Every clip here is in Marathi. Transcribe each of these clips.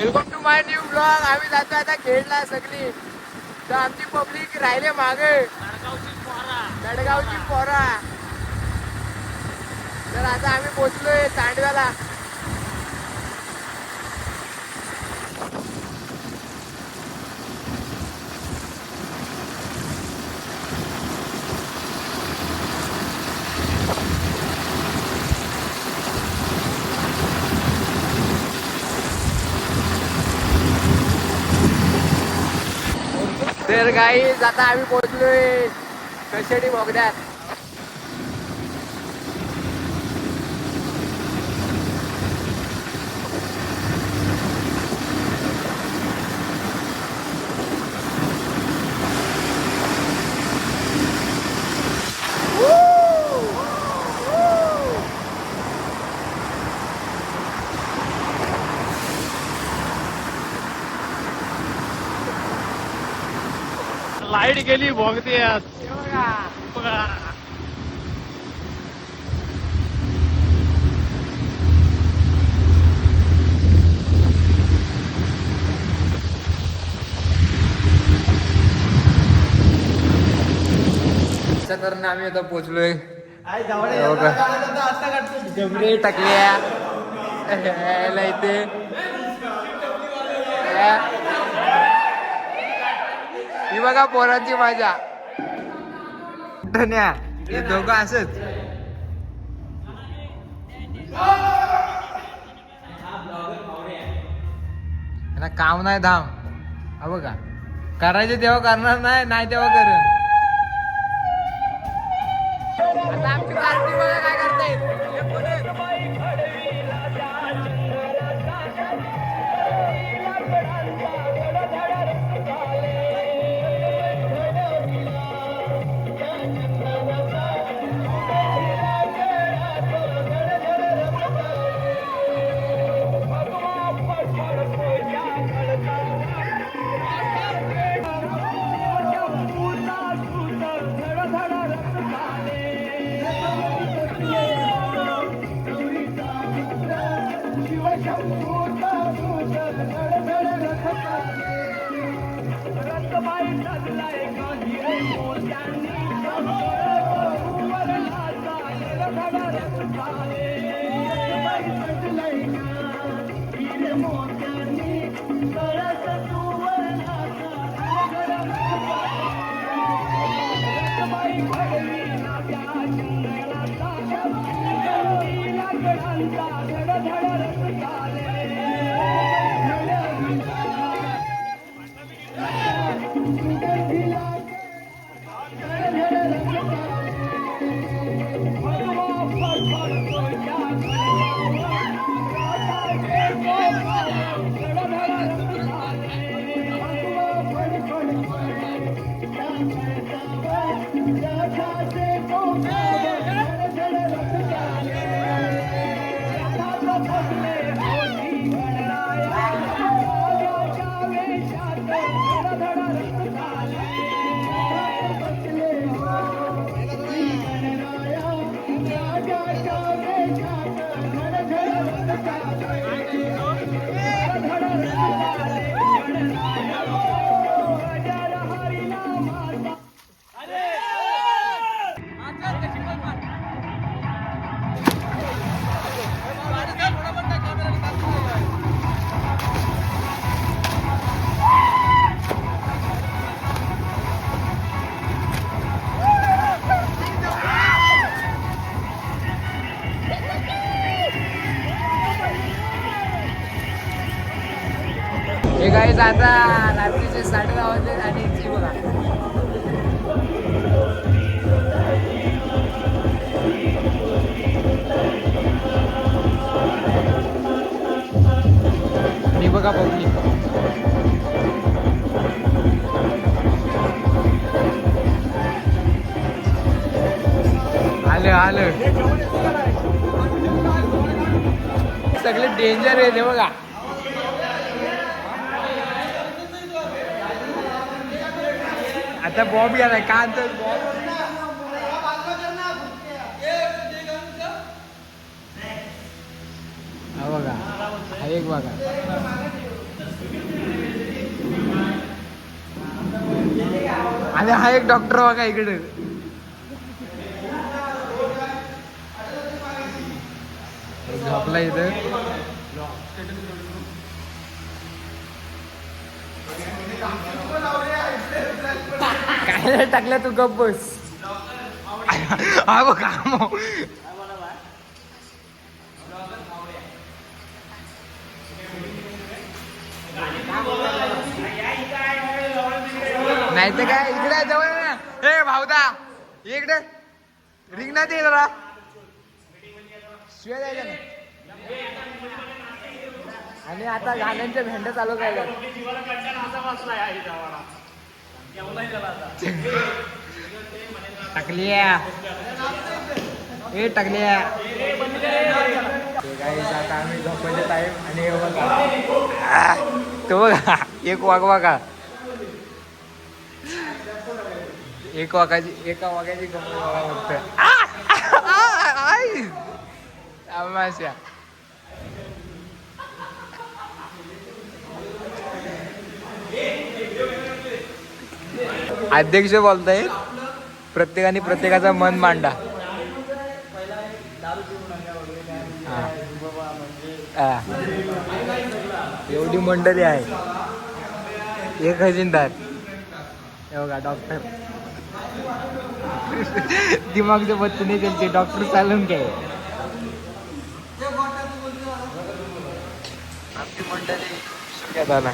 Welcome to my new blog. आम्ही जातो आता खेळला सगळी. तर आमची पब्लिक राहिले मागे. दडगावची पोरा. तर आता आम्ही पोचलोय तांडव्याला. तर गाईज आता आम्ही पोहोचलोय कशेडी बोगद्यात. लाईट गेली भोगते तर आम्ही आता पोहोचलोय. जमरे टाकल्या इथे. ही बघा पोरांची माझ्या धन्या. हे दोघं असच काम नाही धाम. हा बघा करायचे तेव्हा करणार नाही, नाही तेव्हा करेन. आता आमची पार्टी बघा काय करतायत. हे गाईज आता रात्रीचे 10:30 वाजले आणि ती बघा आणि बघा पब्लिक. आलं आलं सगळे डेंजर आहे ते बघा. आता बॉब गेलाय का तर बघा हा एक बघा आणि हा एक डॉक्टर बघा इकडे. झोपला इथं. काय टाकल्या तू गप बस. हा बघ नाही तर काय इकडे जवळ ना. हे भाऊदा इकडे रिंगणात ये जरा. शिवाय द्यायला ना. आणि आता गाण्यांच्या भेंड्या चालू करायला. टाकल्या ए टाकल्या. आता आम्ही झोपायचा टाइम आणि हे बघा तो बघा एक वाघ एका वाघाची गंमत बघा फक्त. अध्यक्ष बोलतायत. प्रत्येकाने प्रत्येकाचं मन मांडा. एवढी मंडळी आहे. एक खजिनदार हे बघा डॉक्टर. दिमागचे बत्ती नाही त्यांचे. डॉक्टर चालून काय आमची मंडळी सुट्यात आला.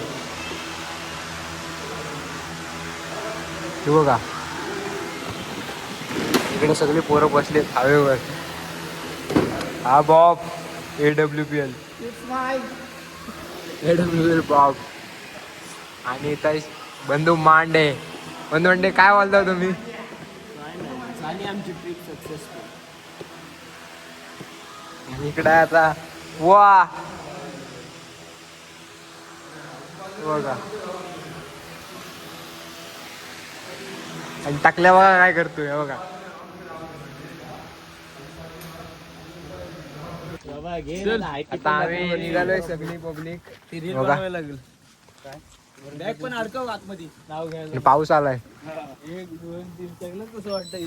हे बघा इकडे सगळे पोरं बसलेत हवेवर. हा बॉब AWPL बॉब. आणि इथं बंधू मांडे. बंधू मांडे काय बोलता तुम्ही. आमची ट्रिप सक्सेसफुल. आणि इकडे आता वा बघा. आणि टाकल्या बघा काय करतोय बघा. आता आम्ही निघालोय सगळी पब्लिक. बॅग पण अडकव आतमध्ये. नाव घ्यायला पाऊस आलाय. कसं वाटतं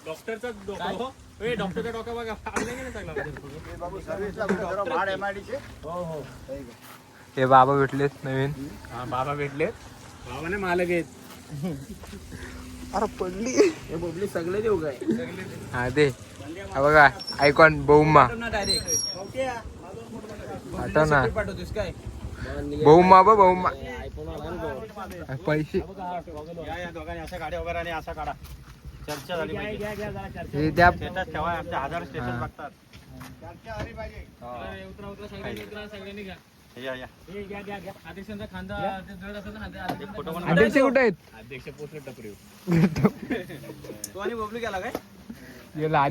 डॉक्टरचा डोका. डॉक्टरचा डोका बघा. हे बाबा भेटलेत नवीन. हा बाबा भेटलेत. बाबाने मालक आहेत. अरे पडली हे बबली सगळे देऊ काय. हा दे. हा बघा आयकॉन बहुमा. आठव ना पाठवतोस काय. बहुमा बहुमा पैसे या दोघांनी अशा गाड्या वगैरे आणि असा काढा. चर्चा झाली पाहिजे. हे द्या. स्टेटस ठेवा. आमच्या 1000 स्टेटस बघतात. अध्यक्ष कुठे आहेत. अध्यक्ष पोचले टपरी. तो आणि बबलू गेला काय. गेला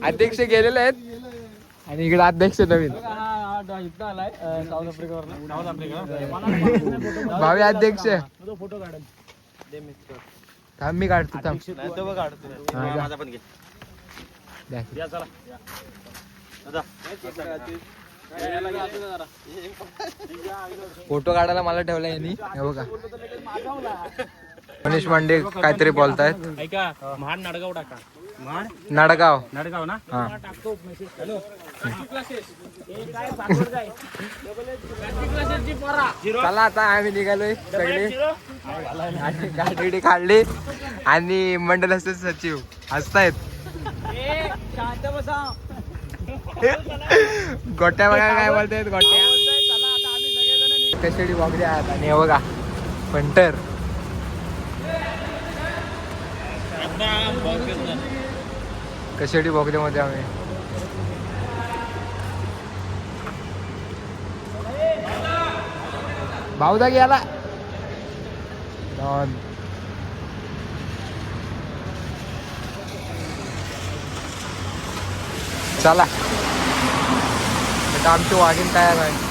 अध्यक्ष गेलेले आहेत. आणि इकडे अध्यक्ष नवीन आलाय साऊथ आफ्रिकावर. साऊथ आफ्रिका भावी अध्यक्ष. फोटो काढेल थांब मी काढतो थांब. माझा पण घे. या चला. फोटो काढायला मला ठेवला यांनी. हे बघा मनीष मांडे काहीतरी बोलतायत. ऐका महाड नाडगाव टाका. महाड नाडगाव नाडगाव ना. हा टाकतो मेसेज. हॅलो चला आता आम्ही निघालोय सगळे. आणि गाडी काढली आणि मंडळ सचिव हसतायत. गोट्या बघा काय बोलतायत. गोट्या कशाडी वागले आहात. आणि हे बघा पंटर. कशाडी बोगद्यामध्ये आम्ही. भाऊदा गेला. चला आता आमची वाघीण तयार आहे.